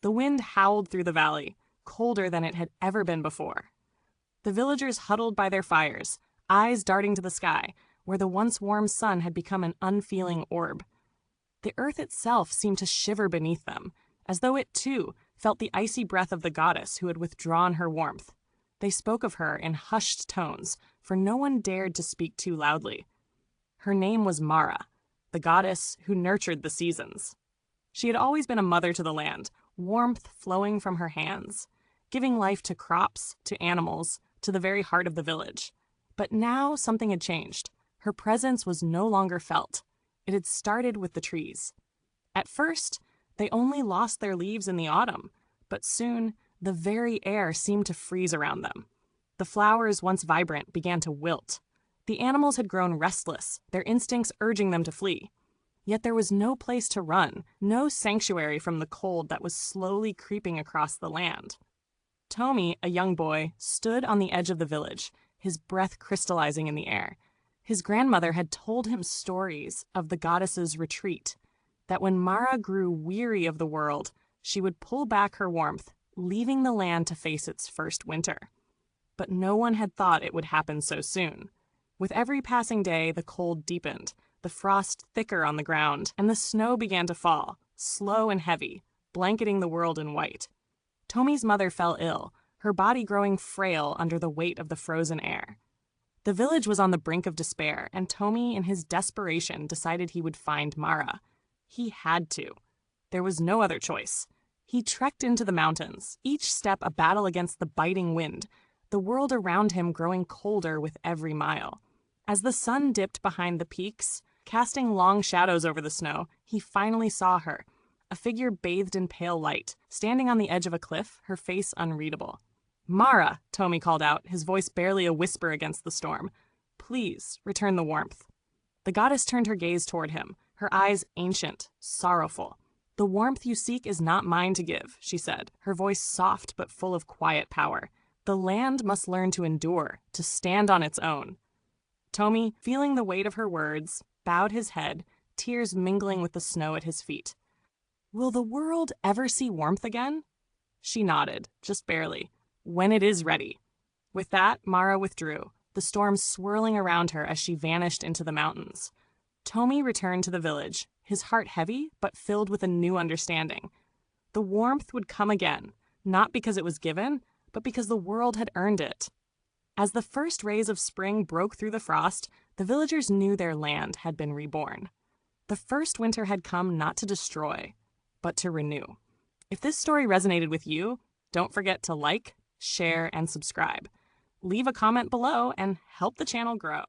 The wind howled through the valley, colder than it had ever been before. The villagers huddled by their fires, eyes darting to the sky, where the once warm sun had become an unfeeling orb. The earth itself seemed to shiver beneath them, as though it, too, felt the icy breath of the goddess who had withdrawn her warmth. They spoke of her in hushed tones, for no one dared to speak too loudly. Her name was Mara, the goddess who nurtured the seasons. She had always been a mother to the land, warmth flowing from her hands, giving life to crops, to animals, to the very heart of the village. But now something had changed. Her presence was no longer felt. It had started with the trees. At first, they only lost their leaves in the autumn, but soon the very air seemed to freeze around them. The flowers, once vibrant, began to wilt. The animals had grown restless, their instincts urging them to flee. Yet there was no place to run, no sanctuary from the cold that was slowly creeping across the land. Tomi, a young boy, stood on the edge of the village, his breath crystallizing in the air. His grandmother had told him stories of the goddess's retreat, that when Mara grew weary of the world, she would pull back her warmth, leaving the land to face its first winter. But no one had thought it would happen so soon. With every passing day, the cold deepened, the frost thicker on the ground, and the snow began to fall, slow and heavy, blanketing the world in white. Tomi's mother fell ill, her body growing frail under the weight of the frozen air. The village was on the brink of despair, and Tomi, in his desperation, decided he would find Mara. He had to. There was no other choice. He trekked into the mountains, each step a battle against the biting wind, the world around him growing colder with every mile. As the sun dipped behind the peaks, casting long shadows over the snow, he finally saw her, a figure bathed in pale light, standing on the edge of a cliff, her face unreadable. "Mara," Tomi called out, his voice barely a whisper against the storm. "Please, return the warmth." The goddess turned her gaze toward him, her eyes ancient, sorrowful. "The warmth you seek is not mine to give," she said, her voice soft but full of quiet power. "The land must learn to endure, to stand on its own." Tomi, feeling the weight of her words, bowed his head, tears mingling with the snow at his feet. "Will the world ever see warmth again?" She nodded, just barely. "When it is ready." With that, Mara withdrew, the storm swirling around her as she vanished into the mountains. Tomi returned to the village, his heart heavy, but filled with a new understanding. The warmth would come again, not because it was given, but because the world had earned it. As the first rays of spring broke through the frost, the villagers knew their land had been reborn. The first winter had come not to destroy, but to renew. If this story resonated with you, don't forget to like, share, and subscribe. Leave a comment below and help the channel grow.